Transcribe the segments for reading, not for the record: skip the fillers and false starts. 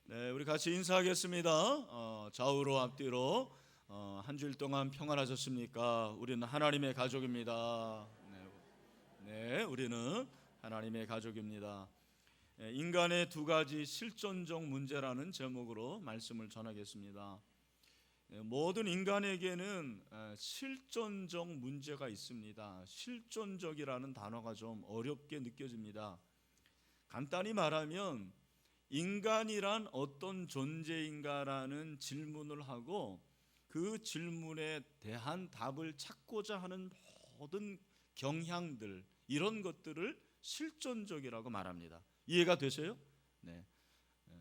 네, 우리 같이 인사하겠습니다. 좌우로 앞뒤로 한 주일 동안 평안하셨습니까? 우리는 하나님의 가족입니다. 네, 우리는 하나님의 가족입니다. 인간의 두 가지 실존적 문제라는 제목으로 말씀을 전하겠습니다. 모든 인간에게는 실존적 문제가 있습니다. 실존적이라는 단어가 좀 어렵게 느껴집니다. 간단히 말하면 인간이란 어떤 존재인가라는 질문을 하고 그 질문에 대한 답을 찾고자 하는 모든 경향들, 이런 것들을 실존적이라고 말합니다. 이해가 되세요? 네.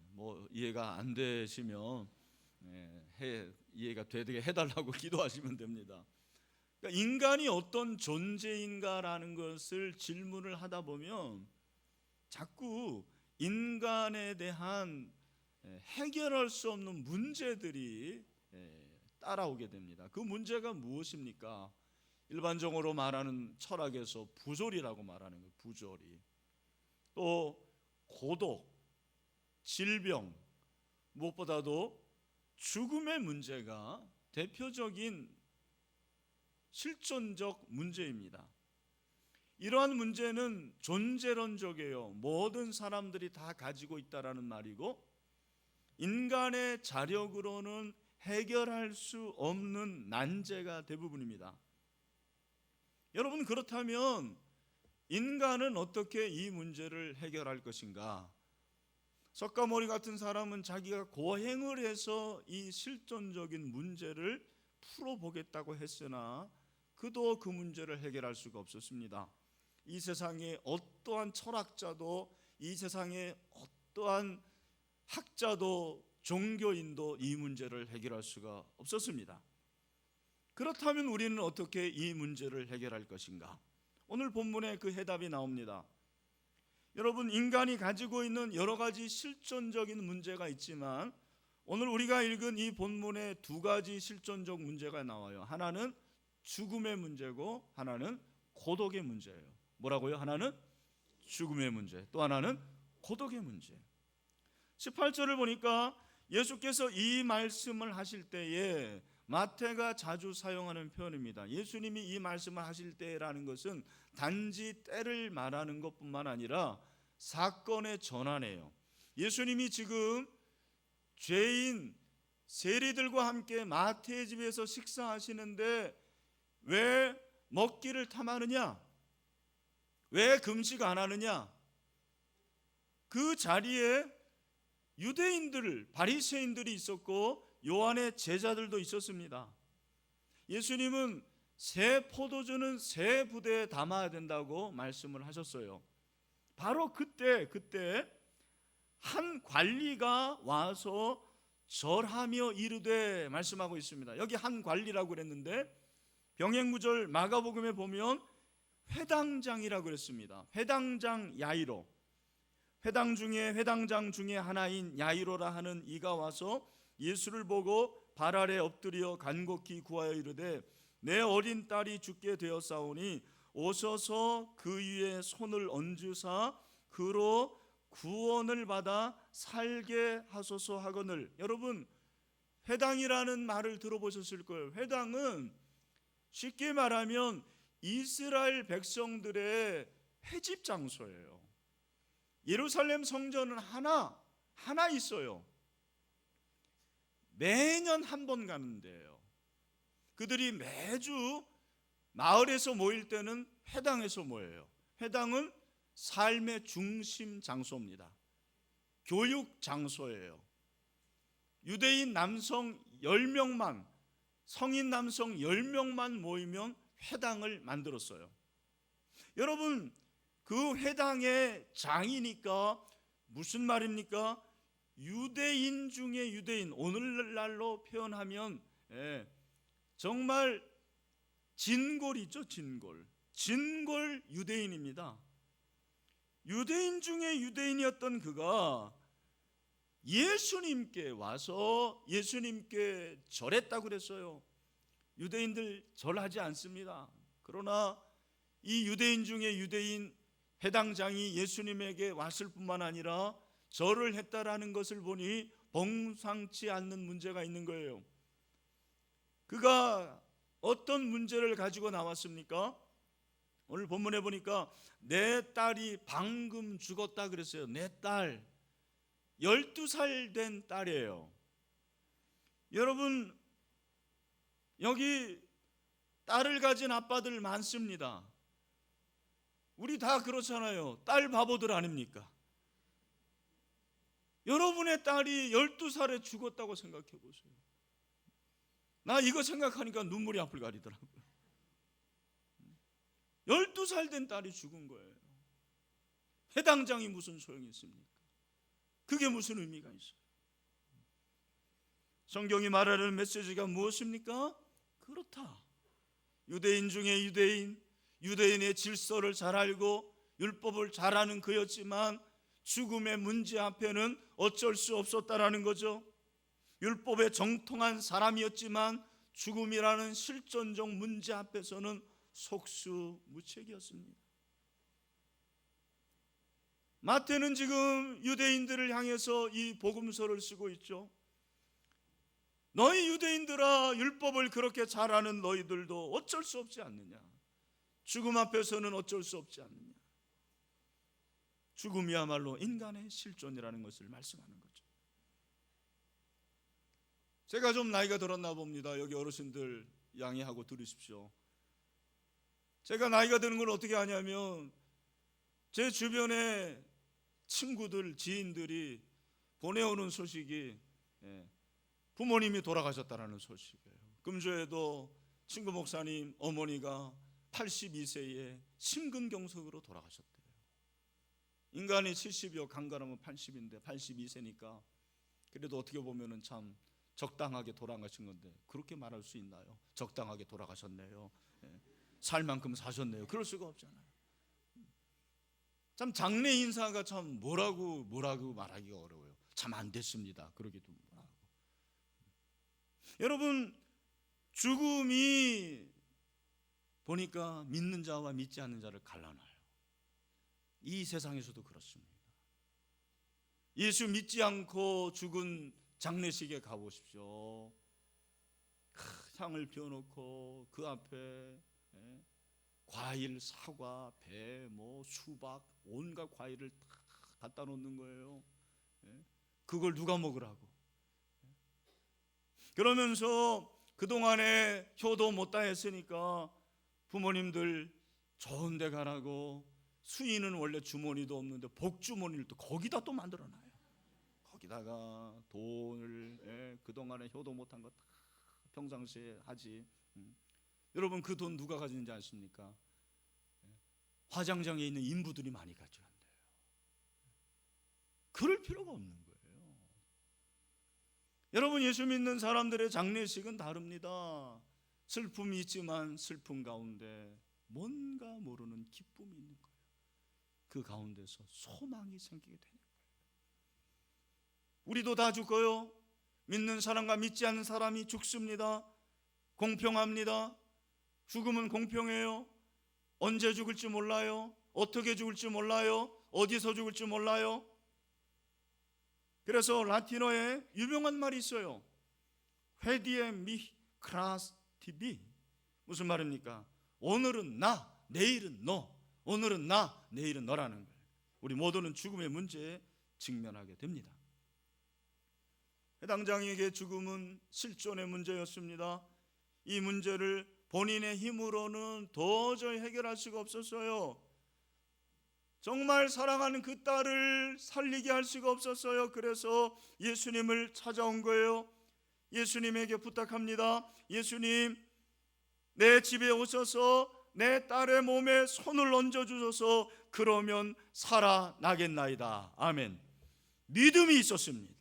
뭐 이해가 안 되시면 이해가 되게 해달라고 기도하시면 됩니다. 그러니까 인간이 어떤 존재인가라는 것을 질문을 하다 보면 자꾸 인간에 대한 해결할 수 없는 문제들이 따라오게 됩니다. 그 문제가 무엇입니까? 일반적으로 말하는 철학에서 부조리라고 말하는 거예요. 부조리. 또 고독, 질병, 무엇보다도 죽음의 문제가 대표적인 실존적 문제입니다. 이러한 문제는 존재론적이에요. 모든 사람들이 다 가지고 있다라는 말이고, 인간의 자력으로는 해결할 수 없는 난제가 대부분입니다. 여러분, 그렇다면 인간은 어떻게 이 문제를 해결할 것인가? 석가모니 같은 사람은 자기가 고행을 해서 이 실존적인 문제를 풀어보겠다고 했으나 그도 그 문제를 해결할 수가 없었습니다. 이 세상에 어떠한 철학자도, 이 세상에 어떠한 학자도, 종교인도 이 문제를 해결할 수가 없었습니다. 그렇다면 우리는 어떻게 이 문제를 해결할 것인가? 오늘 본문에 그 해답이 나옵니다. 여러분, 인간이 가지고 있는 여러 가지 실존적인 문제가 있지만 오늘 우리가 읽은 이 본문에 두 가지 실존적 문제가 나와요. 하나는 죽음의 문제고 하나는 고독의 문제예요. 뭐라고요? 하나는 죽음의 문제, 또 하나는 고독의 문제. 18절을 보니까 예수께서 이 말씀을 하실 때에, 마태가 자주 사용하는 표현입니다. 예수님이 이 말씀을 하실 때라는 것은 단지 때를 말하는 것뿐만 아니라 사건의 전환이에요. 예수님이 지금 죄인 세리들과 함께 마태의 집에서 식사하시는데 왜 먹기를 탐하느냐? 왜 금식 안 하느냐? 그 자리에 유대인들, 바리새인들이 있었고 요한의 제자들도 있었습니다. 예수님은 새 포도주는 새 부대에 담아야 된다고 말씀을 하셨어요. 바로 그때 한 관리가 와서 절하며 이르되 말씀하고 있습니다. 여기 한 관리라고 그랬는데 병행구절 마가복음에 보면 회당장이라고 그랬습니다. 회당장 야이로, 회당장 중에 하나인 야이로라 하는 이가 와서 예수를 보고 발 아래 엎드려 간곡히 구하여 이르되 내 어린 딸이 죽게 되었사오니 오셔서 그 위에 손을 얹으사 그로 구원을 받아 살게 하소서 하거늘. 여러분, 회당이라는 말을 들어보셨을 거예요. 회당은 쉽게 말하면 이스라엘 백성들의 회집 장소예요. 예루살렘 성전은 하나 있어요. 매년 한 번 가는 데예요. 그들이 매주 마을에서 모일 때는 회당에서 모여요. 회당은 삶의 중심 장소입니다. 교육 장소예요. 유대인 남성 10명만, 성인 남성 10명만 모이면 회당을 만들었어요. 여러분, 그 회당의 장이니까 무슨 말입니까? 유대인 중에 유대인, 오늘날로 표현하면 정말 진골이죠. 진골 유대인입니다. 유대인 중에 유대인이었던 그가 예수님께 와서 예수님께 절했다고 그랬어요. 유대인들 절하지 않습니다. 그러나 이 유대인 중에 유대인 회당장이 예수님에게 왔을 뿐만 아니라 절을 했다라는 것을 보니 범상치 않는 문제가 있는 거예요. 그가 어떤 문제를 가지고 나왔습니까? 오늘 본문에 보니까 내 딸이 방금 죽었다 그랬어요. 내 딸, 12살 된 딸이에요. 여러분, 여기 딸을 가진 아빠들 많습니다. 우리 다 그렇잖아요. 딸 바보들 아닙니까? 여러분의 딸이 12살에 죽었다고 생각해 보세요. 나 이거 생각하니까 눈물이 앞을 가리더라고요. 12살 된 딸이 죽은 거예요. 해당장이 무슨 소용이 있습니까? 그게 무슨 의미가 있어요? 성경이 말하는 메시지가 무엇입니까? 그렇다. 유대인 중에 유대인의 질서를 잘 알고 율법을 잘 아는 그였지만 죽음의 문제 앞에는 어쩔 수 없었다라는 거죠. 율법에 정통한 사람이었지만 죽음이라는 실존적 문제 앞에서는 속수무책이었습니다. 마태는 지금 유대인들을 향해서 이 복음서를 쓰고 있죠. 너희 유대인들아, 율법을 그렇게 잘 아는 너희들도 어쩔 수 없지 않느냐? 죽음 앞에서는 어쩔 수 없지 않느냐? 죽음이야말로 인간의 실존이라는 것을 말씀하는 거죠. 제가 좀 나이가 들었나 봅니다. 여기 어르신들 양해하고 들으십시오. 제가 나이가 드는 걸 어떻게 아냐면 제 주변에 친구들, 지인들이 보내오는 소식이 부모님이 돌아가셨다는 소식이에요. 금주에도 친구 목사님 어머니가 82세에 심근경색으로 돌아가셨대요. 인간이 70여 강간하면 80인데 82세니까 그래도 어떻게 보면은 참 적당하게 돌아가신 건데 그렇게 말할 수 있나요? 적당하게 돌아가셨네요. 살 만큼 사셨네요. 그럴 수가 없잖아요. 참 장례 인사가 참 뭐라고 말하기가 어려워요. 참 안 됐습니다. 그러기도 뭐라고. 여러분, 죽음이 보니까 믿는 자와 믿지 않는 자를 갈라놔요. 이 세상에서도 그렇습니다. 예수 믿지 않고 죽은 장례식에 가보십시오. 향을 피워놓고 그 앞에 과일, 사과, 배, 수박, 온갖 과일을 다 갖다 놓는 거예요. 그걸 누가 먹으라고? 그러면서 그동안에 효도 못다 했으니까 부모님들 좋은 데 가라고, 수인은 원래 주머니도 없는데 복주머니를 또 거기다 또 만들어놔요. 거기다가 돈을 그동안에 효도 못한 거 다 평상시에 하지. 여러분, 그 돈 누가 가지는지 아십니까? 화장장에 있는 인부들이 많이 가져간대요. 그럴 필요가 없는 거예요. 여러분, 예수 믿는 사람들의 장례식은 다릅니다. 슬픔이 있지만 슬픔 가운데 뭔가 모르는 기쁨이 있는 거예요. 그 가운데서 소망이 생기게 되는 거예요. 우리도 다 죽어요. 믿는 사람과 믿지 않는 사람이 죽습니다. 공평합니다. 죽음은 공평해요. 언제 죽을지 몰라요. 어떻게 죽을지 몰라요. 어디서 죽을지 몰라요. 그래서 라틴어에 유명한 말이 있어요. 회디에 미 크라스 티비. 무슨 말입니까? 오늘은 나, 내일은 너. 오늘은 나, 내일은 너라는 거예요. 우리 모두는 죽음의 문제에 직면하게 됩니다. 해당장에게 죽음은 실존의 문제였습니다. 이 문제를 본인의 힘으로는 도저히 해결할 수가 없었어요. 정말 사랑하는 그 딸을 살리게 할 수가 없었어요. 그래서 예수님을 찾아온 거예요. 예수님에게 부탁합니다. 예수님, 내 집에 오셔서 내 딸의 몸에 손을 얹어주셔서 그러면 살아나겠나이다. 아멘. 믿음이 있었습니다.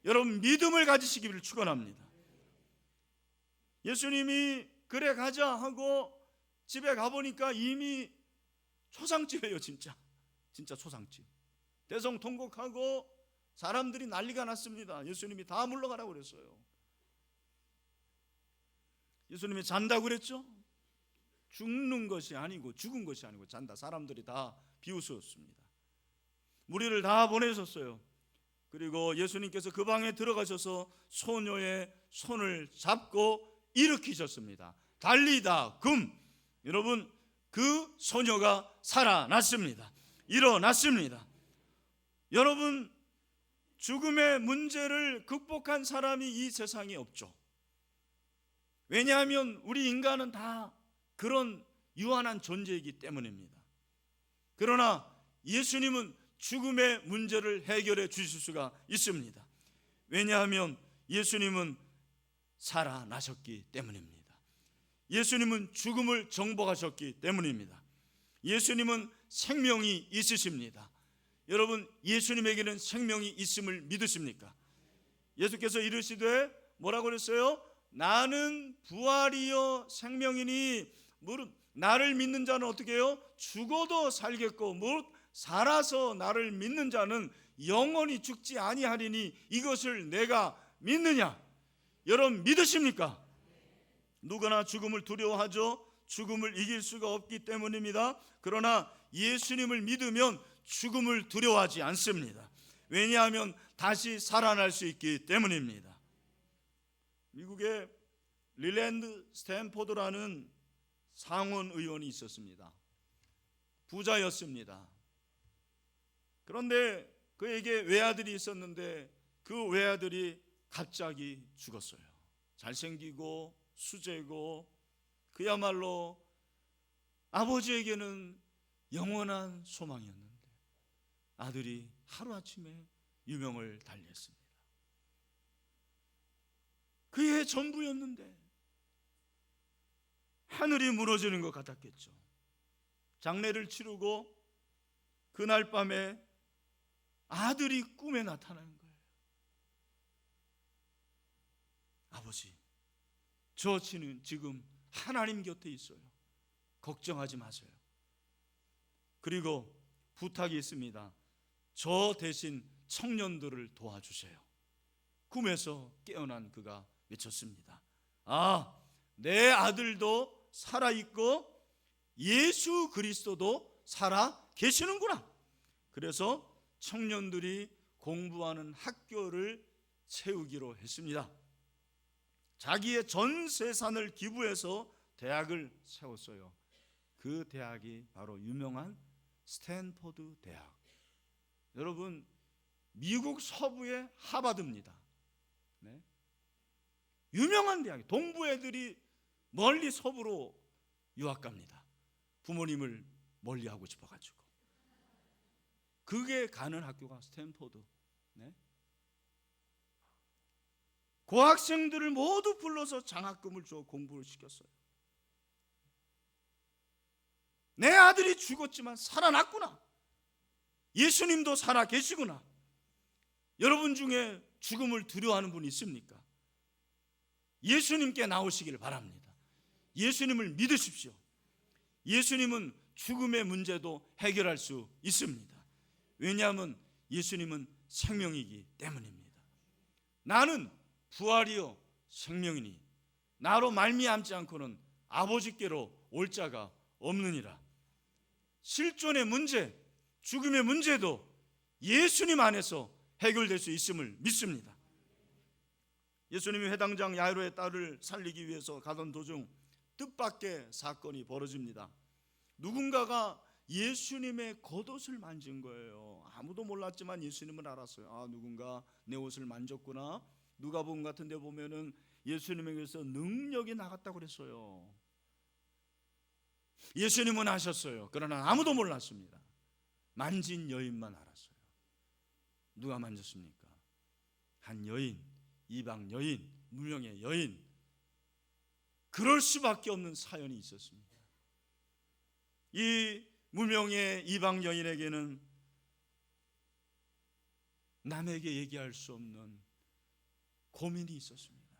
여러분, 믿음을 가지시기를 축원합니다. 예수님이 그래 가자 하고 집에 가보니까 이미 초상집이에요. 진짜 초상집. 대성통곡하고 사람들이 난리가 났습니다. 예수님이 다 물러가라고 그랬어요. 예수님이 잔다고 그랬죠? 죽는 것이 아니고 죽은 것이 아니고 잔다. 사람들이 다 비웃었습니다. 무리를 다 보내셨어요. 그리고 예수님께서 그 방에 들어가셔서 소녀의 손을 잡고 일으키셨습니다. 달리다 금. 여러분, 그 소녀가 살아났습니다. 일어났습니다. 여러분, 죽음의 문제를 극복한 사람이 이 세상에 없죠. 왜냐하면 우리 인간은 다 그런 유한한 존재이기 때문입니다. 그러나 예수님은 죽음의 문제를 해결해 주실 수가 있습니다. 왜냐하면 예수님은 살아나셨기 때문입니다. 예수님은 죽음을 정복하셨기 때문입니다. 예수님은 생명이 있으십니다. 여러분, 예수님에게는 생명이 있음을 믿으십니까? 예수께서 이르시되 뭐라고 그랬어요? 나는 부활이요 생명이니 무릇 나를 믿는 자는 어떻게 해요? 죽어도 살겠고 무릇 살아서 나를 믿는 자는 영원히 죽지 아니하리니 이것을 내가 믿느냐? 여러분, 믿으십니까? 누구나 죽음을 두려워하죠. 죽음을 이길 수가 없기 때문입니다. 그러나 예수님을 믿으면 죽음을 두려워하지 않습니다. 왜냐하면 다시 살아날 수 있기 때문입니다. 미국의 릴랜드 스탠포드라는 상원 의원이 있었습니다. 부자였습니다. 그런데 그에게 외아들이 있었는데 그 외아들이 갑자기 죽었어요. 잘생기고 수제고 그야말로 아버지에게는 영원한 소망이었는데 아들이 하루아침에 유명을 달리했습니다. 그의 전부였는데 하늘이 무너지는 것 같았겠죠. 장례를 치르고 그날 밤에 아들이 꿈에 나타나는 거예요. 아버지, 저 지금 하나님 곁에 있어요. 걱정하지 마세요. 그리고 부탁이 있습니다. 저 대신 청년들을 도와주세요. 꿈에서 깨어난 그가 외쳤습니다. 아, 내 아들도 살아있고 예수 그리스도도 살아 계시는구나. 그래서 청년들이 공부하는 학교를 세우기로 했습니다. 자기의 전 재산을 기부해서 대학을 세웠어요. 그 대학이 바로 유명한 스탠포드 대학. 여러분, 미국 서부의 하버드입니다. 네? 유명한 대학이. 동부 애들이 멀리 서부로 유학 갑니다. 부모님을 멀리하고 싶어가지고. 그게 가는 학교가 스탠포드. 네? 고학생들을 모두 불러서 장학금을 줘 공부를 시켰어요. 내 아들이 죽었지만 살아났구나. 예수님도 살아 계시구나. 여러분 중에 죽음을 두려워하는 분이 있습니까? 예수님께 나오시기를 바랍니다. 예수님을 믿으십시오. 예수님은 죽음의 문제도 해결할 수 있습니다. 왜냐하면 예수님은 생명이기 때문입니다. 나는 부활이요 생명이니 나로 말미암지 않고는 아버지께로 올 자가 없느니라. 실존의 문제, 죽음의 문제도 예수님 안에서 해결될 수 있음을 믿습니다. 예수님이 회당장 야이로의 딸을 살리기 위해서 가던 도중 뜻밖의 사건이 벌어집니다. 누군가가 예수님의 겉옷을 만진 거예요. 아무도 몰랐지만 예수님은 알았어요. 아, 누군가 내 옷을 만졌구나. 누가복음 같은 데 보면은 예수님에게서 능력이 나갔다고 그랬어요. 예수님은 아셨어요. 그러나 아무도 몰랐습니다. 만진 여인만 알았어요. 누가 만졌습니까? 한 여인, 이방 여인, 무명의 여인. 그럴 수밖에 없는 사연이 있었습니다. 이 무명의 이방 여인에게는 남에게 얘기할 수 없는 고민이 있었습니다.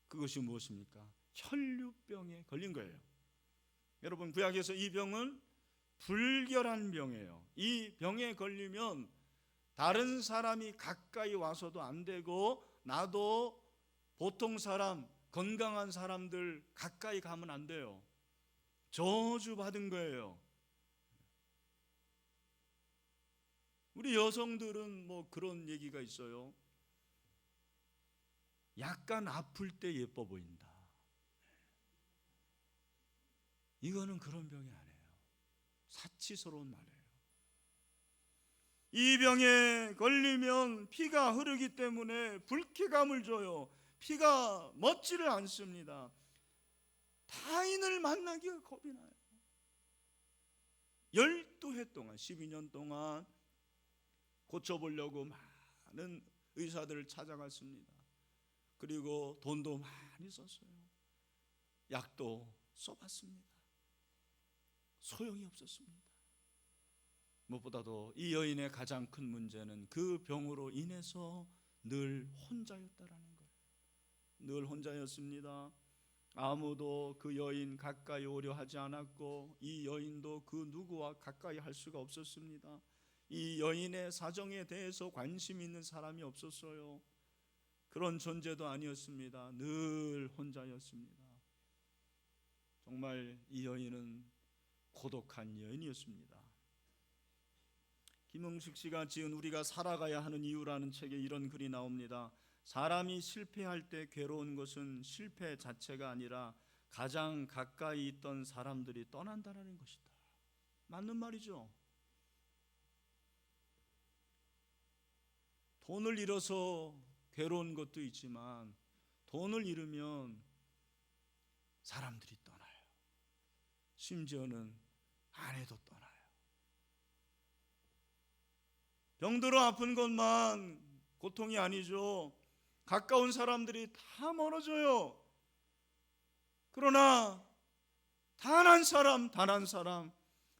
그것이 무엇입니까? 혈류병에 걸린 거예요. 여러분, 구약에서 이 병은 불결한 병이에요. 이 병에 걸리면 다른 사람이 가까이 와서도 안 되고 나도 보통 사람, 건강한 사람들 가까이 가면 안 돼요. 저주받은 거예요. 우리 여성들은 뭐 그런 얘기가 있어요. 약간 아플 때 예뻐 보인다. 이거는 그런 병이 아니에요. 사치스러운 말이에요. 이 병에 걸리면 피가 흐르기 때문에 불쾌감을 줘요. 피가 멎지를 않습니다. 타인을 만나기가 겁이 나요. 12해 동안, 12년 동안 고쳐보려고 많은 의사들을 찾아갔습니다. 그리고 돈도 많이 썼어요. 약도 써봤습니다. 소용이 없었습니다. 무엇보다도 이 여인의 가장 큰 문제는 그 병으로 인해서 늘 혼자였다라는 거예요. 늘 혼자였습니다. 아무도 그 여인 가까이 오려 하지 않았고 이 여인도 그 누구와 가까이 할 수가 없었습니다. 이 여인의 사정에 대해서 관심 있는 사람이 없었어요. 그런 존재도 아니었습니다. 늘 혼자였습니다. 정말 이 여인은 고독한 여인이었습니다. 김흥식 씨가 지은 우리가 살아가야 하는 이유라는 책에 이런 글이 나옵니다. 사람이 실패할 때 괴로운 것은 실패 자체가 아니라 가장 가까이 있던 사람들이 떠난다는 것이다. 맞는 말이죠. 돈을 잃어서 괴로운 것도 있지만 돈을 잃으면 사람들이 떠나요. 심지어는 아내도 떠나요. 병들어 아픈 것만 고통이 아니죠. 가까운 사람들이 다 멀어져요. 그러나 단 한 사람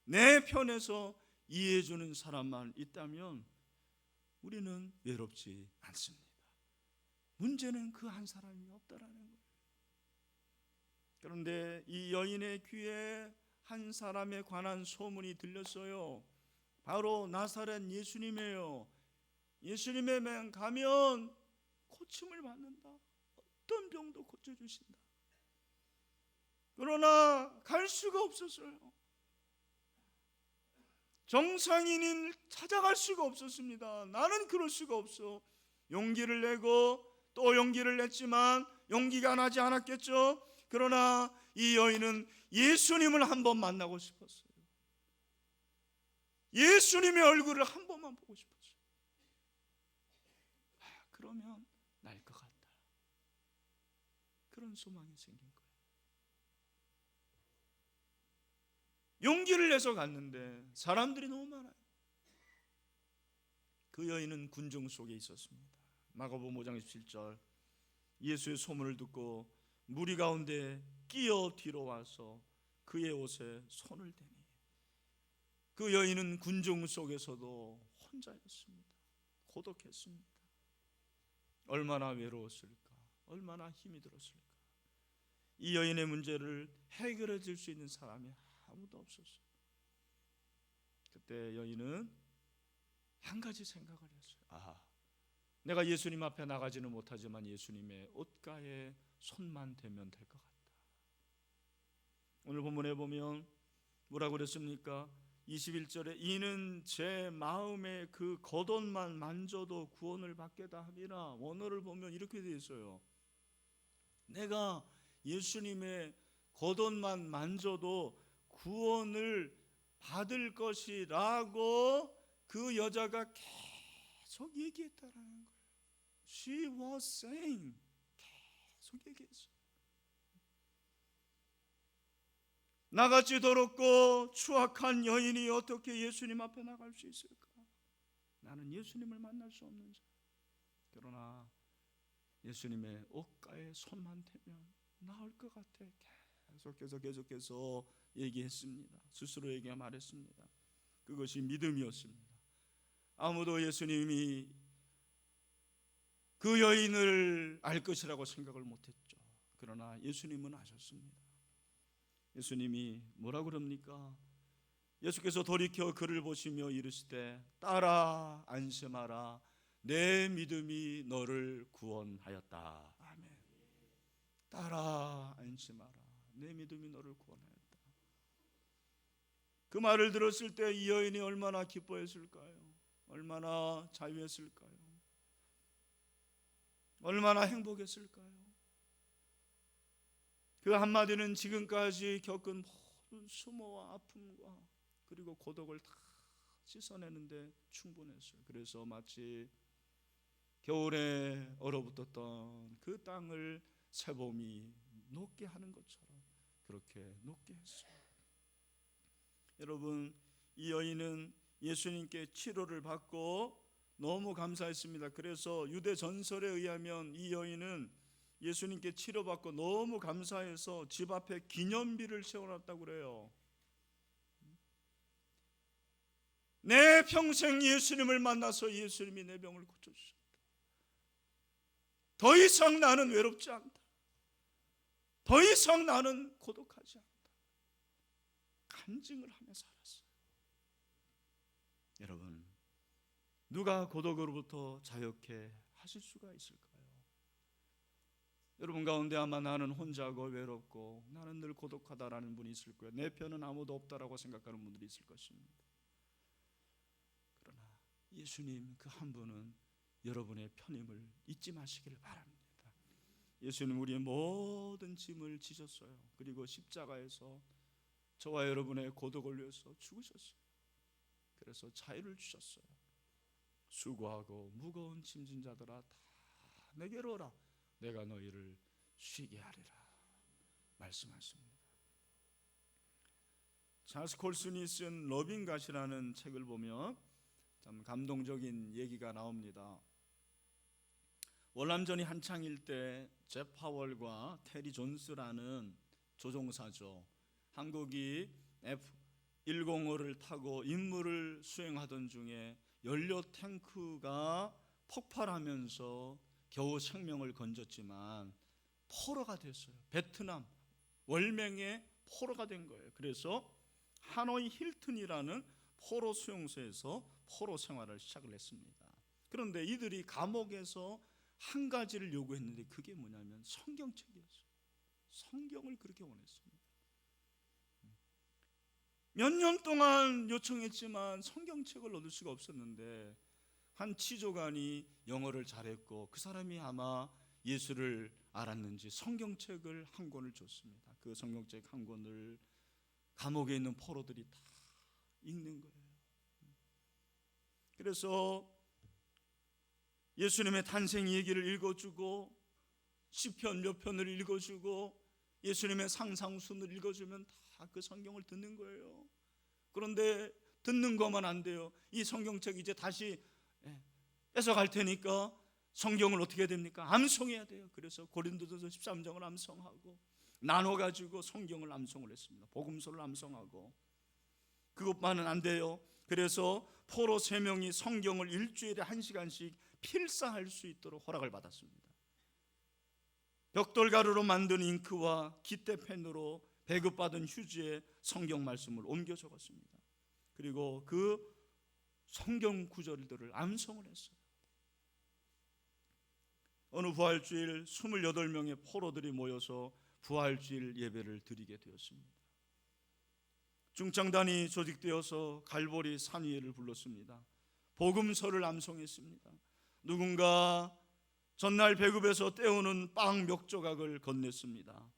내 편에서 이해해주는 사람만 있다면 우리는 외롭지 않습니다. 문제는 그 한 사람이 없다라는 거예요. 그런데 이 여인의 귀에 한 사람에 관한 소문이 들렸어요. 바로 나사렛 예수님이에요. 예수님에만 가면 고침을 받는다. 어떤 병도 고쳐주신다. 그러나 갈 수가 없었어요. 정상인인 찾아갈 수가 없었습니다. 나는 그럴 수가 없어. 용기를 내고 또 용기를 냈지만 용기가 나지 않았겠죠. 그러나 이 여인은 예수님을 한번 만나고 싶었어요. 예수님의 얼굴을 한 번만 보고 싶었어요. 그러면 날 것 같다. 그런 소망이 생긴 거예요. 용기를 내서 갔는데 사람들이 너무 많아요. 그 여인은 군중 속에 있었습니다. 마가복음 5장 17절 예수의 소문을 듣고 무리 가운데 끼어 뒤로 와서 그의 옷에 손을 대니 그 여인은 군중 속에서도 혼자였습니다. 고독했습니다. 얼마나 외로웠을까? 얼마나 힘이 들었을까? 이 여인의 문제를 해결해 줄 수 있는 사람이 아무도 없었어요. 그때 여인은 한 가지 생각을 했어요. 내가 예수님 앞에 나가지는 못하지만 예수님의 옷가에 손만 대면 될 것 같다. 오늘 본문에 보면 뭐라고 그랬습니까? 21절에 이는 제 마음에 그 겉옷만 만져도 구원을 받겠다 함이라. 원어를 보면 이렇게 되어 있어요. 내가 예수님의 겉옷만 만져도 구원을 받을 것이라고 그 여자가 계속 얘기했다라는 거예요. She was saying, 계속 얘기했어요. 나같이 더럽고 추악한 여인이 어떻게 예수님 앞에 나갈 수 있을까? 나는 예수님을 만날 수 없는 자. 그러나 예수님의 옷가에 손만 대면 나을 것 같아. 계속해서 얘기했습니다. 스스로에게 말했습니다. 그것이 믿음이었습니다. 아무도 예수님이 그 여인을 알 것이라고 생각을 못했죠. 그러나 예수님은 아셨습니다. 예수님이 뭐라 그럽니까? 예수께서 돌이켜 그를 보시며 이르시되 딸아 안심하라 내 믿음이 너를 구원하였다. 아멘. 딸아 안심하라 내 믿음이 너를 구원하였다. 그 말을 들었을 때 이 여인이 얼마나 기뻐했을까요? 얼마나 자유했을까요? 얼마나 행복했을까요? 그 한마디는 지금까지 겪은 모든 수모와 아픔과 그리고 고독을 다 씻어내는데 충분했어요. 그래서 마치 겨울에 얼어붙었던 그 땅을 새봄이 녹게 하는 것처럼 그렇게 녹게 했어요. 여러분, 이 여인은 예수님께 치료를 받고 너무 감사했습니다. 그래서 유대 전설에 의하면 이 여인은 예수님께 치료받고 너무 감사해서 집 앞에 기념비를 세워놨다고 그래요. 내 평생 예수님을 만나서 예수님이 내 병을 고쳐주셨다. 더 이상 나는 외롭지 않다. 더 이상 나는 고독하지 않다. 간증을 하며 살았어요. 여러분, 누가 고독으로부터 자유케 하실 수가 있을까요? 여러분 가운데 아마 나는 혼자고 외롭고 나는 늘 고독하다라는 분이 있을 거예요. 내 편은 아무도 없다라고 생각하는 분들이 있을 것입니다. 그러나 예수님 그 한 분은 여러분의 편임을 잊지 마시기를 바랍니다. 예수님 우리의 모든 짐을 지셨어요. 그리고 십자가에서 저와 여러분의 고독을 위해서 죽으셨어요. 그래서 자유를 주셨어요. 수고하고 무거운 짐진 자들아 다 내게로 오라. 내가 너희를 쉬게 하리라 말씀하십니다. 찰스 콜슨이 쓴 러빙갓이라는 책을 보면 참 감동적인 얘기가 나옵니다. 월남전이 한창일 때 제 파월과 테리 존스라는 조종사죠. 한국이 F-105를 타고 임무를 수행하던 중에 연료 탱크가 폭발하면서 겨우 생명을 건졌지만 포로가 됐어요. 베트남 월맹의 포로가 된 거예요. 그래서 하노이 힐튼이라는 포로 수용소에서 포로 생활을 시작을 했습니다. 그런데 이들이 감옥에서 한 가지를 요구했는데 그게 뭐냐면 성경책이었어요. 성경을 그렇게 원했습니다. 몇 년 동안 요청했지만 성경책을 얻을 수가 없었는데 한 치조관이 영어를 잘했고 그 사람이 아마 예수를 알았는지 성경책을 한 권을 줬습니다. 그 성경책 한 권을 감옥에 있는 포로들이 다 읽는 거예요. 그래서 예수님의 탄생 얘기를 읽어주고 시편 몇 편을 읽어주고 예수님의 상상순을 읽어주면 다 그 성경을 듣는 거예요. 그런데 듣는 것만 안 돼요. 이 성경책 이제 다시 뺏어갈 테니까 성경을 어떻게 해야 됩니까? 암송해야 돼요. 그래서 고린도전서 13장을 암송하고 나눠가지고 성경을 암송을 했습니다. 복음서를 암송하고 그것만은 안 돼요. 그래서 포로 3명이 성경을 일주일에 1시간씩 필사할 수 있도록 허락을 받았습니다. 벽돌가루로 만든 잉크와 깃대펜으로 배급받은 휴지에 성경 말씀을 옮겨 적었습니다. 그리고 그 성경 구절들을 암송을 했어요. 어느 부활주일 28명의 포로들이 모여서 부활주일 예배를 드리게 되었습니다. 중창단이 조직되어서 갈보리 산 위에를 불렀습니다. 복음서를 암송했습니다. 누군가 전날 배급에서 떼오는 빵 몇 조각을 건넸습니다.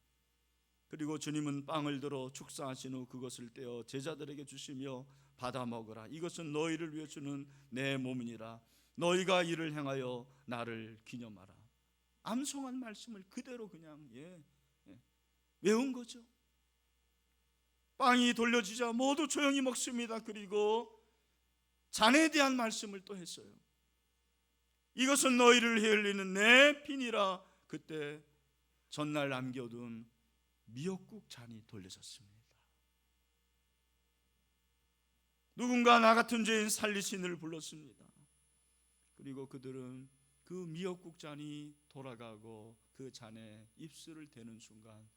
그리고 주님은 빵을 들어 축사하신 후 그것을 떼어 제자들에게 주시며 받아 먹으라. 이것은 너희를 위해 주는 내 몸이니라. 너희가 이를 행하여 나를 기념하라. 암송한 말씀을 그대로 그냥 외운 거죠. 빵이 돌려지자 모두 조용히 먹습니다. 그리고 잔에 대한 말씀을 또 했어요. 이것은 너희를 흘리는 내 피니라. 그때 전날 남겨둔 미역국 잔이 돌려졌습니다. 누군가 나 같은 죄인 살리신을 불렀습니다. 그리고 그들은 그 미역국 잔이 돌아가고 그 잔에 입술을 대는 순간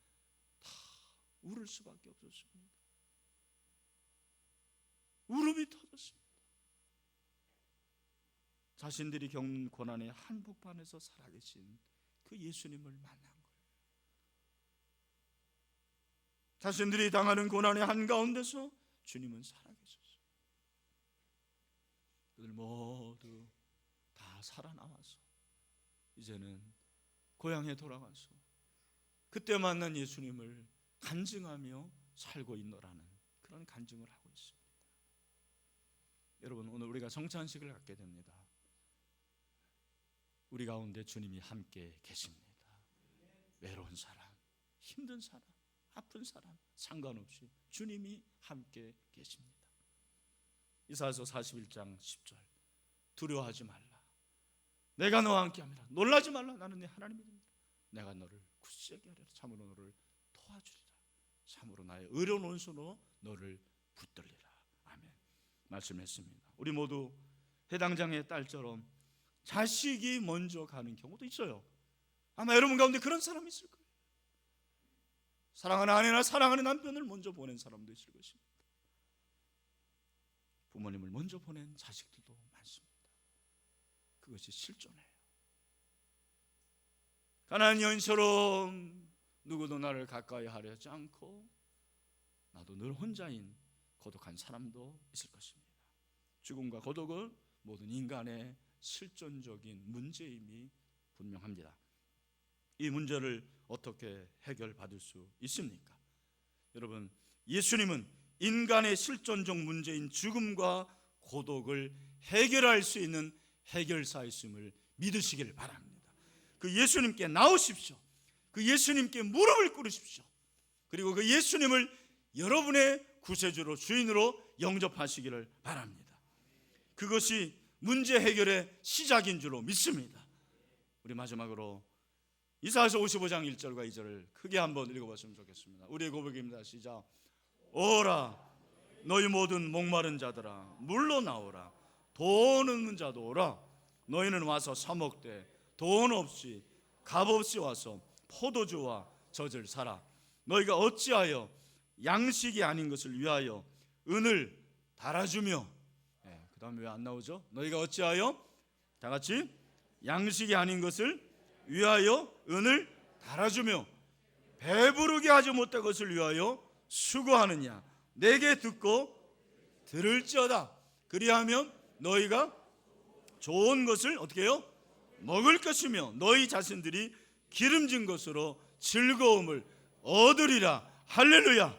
다 울을 수밖에 없었습니다. 울음이 터졌습니다. 자신들이 겪는 고난의 한복판에서 살아계신 그 예수님을 만난 거예요. 자신들이 당하는 고난의 한가운데서 주님은 살아계셨어요. 그들 모두 다 살아남아서 이제는 고향에 돌아가서 그때 만난 예수님을 간증하며 살고 있노라는 그런 간증을 하고 있습니다. 여러분, 오늘 우리가 성찬식을 갖게 됩니다. 우리 가운데 주님이 함께 계십니다. 외로운 사람, 힘든 사람, 아픈 사람 상관없이 주님이 함께 계십니다. 이사야서 41장 10절, 두려워하지 말라, 내가 너와 함께함이라. 놀라지 말라, 나는 네 하나님이니라. 내가 너를 굳세게 하리라. 참으로 너를 도와주리라. 참으로 나의 의로운 오른손으로 너를 붙들리라. 아멘. 말씀했습니다. 우리 모두 해당장의 딸처럼 자식이 먼저 가는 경우도 있어요. 아마 여러분 가운데 그런 사람이 있을 거예요. 사랑하는 아내나 사랑하는 남편을 먼저 보낸 사람도 있을 것입니다. 부모님을 먼저 보낸 자식들도 많습니다. 그것이 실존이에요. 가난한 여인처럼 누구도 나를 가까이 하려지 않고 나도 늘 혼자인 고독한 사람도 있을 것입니다. 죽음과 고독은 모든 인간의 실존적인 문제임이 분명합니다. 이 문제를 어떻게 해결받을 수 있습니까? 여러분, 예수님은 인간의 실존적 문제인 죽음과 고독을 해결할 수 있는 해결사이심을 믿으시길 바랍니다. 그 예수님께 나오십시오. 그 예수님께 무릎을 꿇으십시오. 그리고 그 예수님을 여러분의 구세주로, 주인으로 영접하시기를 바랍니다. 그것이 문제 해결의 시작인 줄로 믿습니다. 우리 마지막으로 이사야서 55장 1절과 2절을 크게 한번 읽어봤으면 좋겠습니다. 우리의 고백입니다. 시작. 오라 너희 모든 목마른 자들아 물로 나오라. 돈 없는 자도 오라. 너희는 와서 사 먹되 돈 없이 값없이 와서 포도주와 젖을 사라. 너희가 어찌하여 양식이 아닌 것을 위하여 은을 달아주며, 그 다음에 왜 안 나오죠? 너희가 어찌하여, 다 같이, 양식이 아닌 것을 위하여 은을 달아주며 배부르게 하지 못할 것을 위하여 수고하느냐. 내게 듣고 들을지어다. 그리하면 너희가 좋은 것을 어떻게 해요? 먹을 것이며 너희 자신들이 기름진 것으로 즐거움을 얻으리라. 할렐루야.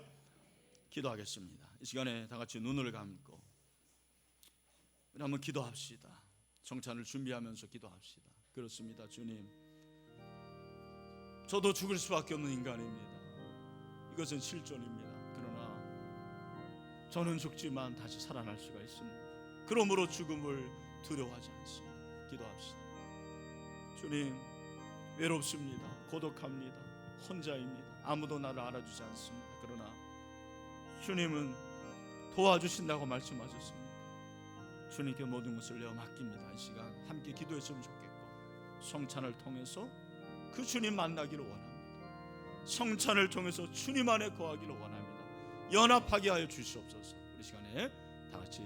기도하겠습니다. 이 시간에 다 같이 눈을 감고 우리 한번 기도합시다. 성찬을 준비하면서 기도합시다. 그렇습니다. 주님, 저도 죽을 수밖에 없는 인간입니다. 이것은 실존입니다. 그러나 저는 죽지만 다시 살아날 수가 있습니다. 그러므로 죽음을 두려워하지 않습니다. 기도합시다. 주님, 외롭습니다. 고독합니다. 혼자입니다. 아무도 나를 알아주지 않습니다. 그러나 주님은 도와주신다고 말씀하셨습니다. 주님께 모든 것을 내어 맡깁니다. 이 시간 함께 기도했으면 좋겠고, 성찬을 통해서 그 주님 만나기를 원합니다. 성찬을 통해서 주님 안에 거하기를 원합니다. 연합하게 하여 주시옵소서. 우리 시간에 다 같이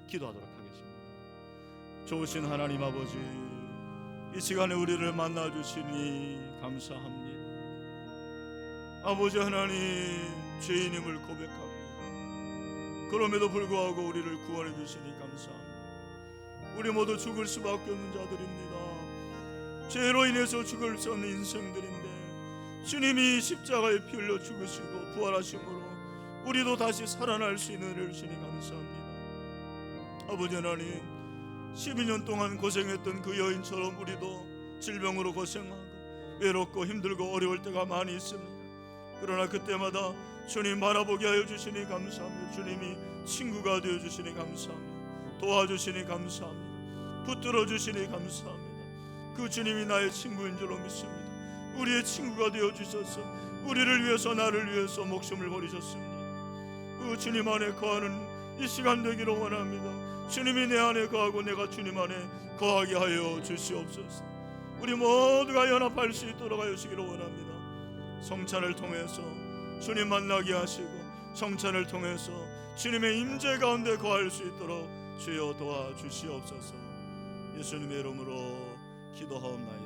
기도하도록 하겠습니다. 좋으신 하나님 아버지, 이 시간에 우리를 만나주시니 감사합니다. 아버지 하나님, 죄인임을 고백합니다. 그럼에도 불구하고 우리를 구원해 주시니 감사합니다. 우리 모두 죽을 수밖에 없는 자들입니다. 죄로 인해서 죽을 수 없는 인생들인데 주님이 십자가에 피 흘려 죽으시고 부활하심으로 우리도 다시 살아날 수 있는 은혜를 주시니 감사합니다. 아버지 하나님, 12년 동안 고생했던 그 여인처럼 우리도 질병으로 고생하고 외롭고 힘들고 어려울 때가 많이 있습니다. 그러나 그때마다 주님 바라보게 하여 주시니 감사합니다. 주님이 친구가 되어 주시니 감사합니다. 도와주시니 감사합니다. 붙들어 주시니 감사합니다. 그 주님이 나의 친구인 줄로 믿습니다. 우리의 친구가 되어 주셔서 우리를 위해서, 나를 위해서 목숨을 버리셨습니다. 그 주님 안에 거하는 이 시간 되기를 원합니다. 주님이 내 안에 거하고 내가 주님 안에 거하게 하여 주시옵소서. 우리 모두가 연합할 수 있도록 하여 주시기를 원합니다. 성찬을 통해서 주님 만나게 하시고 성찬을 통해서 주님의 임재 가운데 거할 수 있도록 주여 도와주시옵소서. 예수님의 이름으로 기도하옵나이다.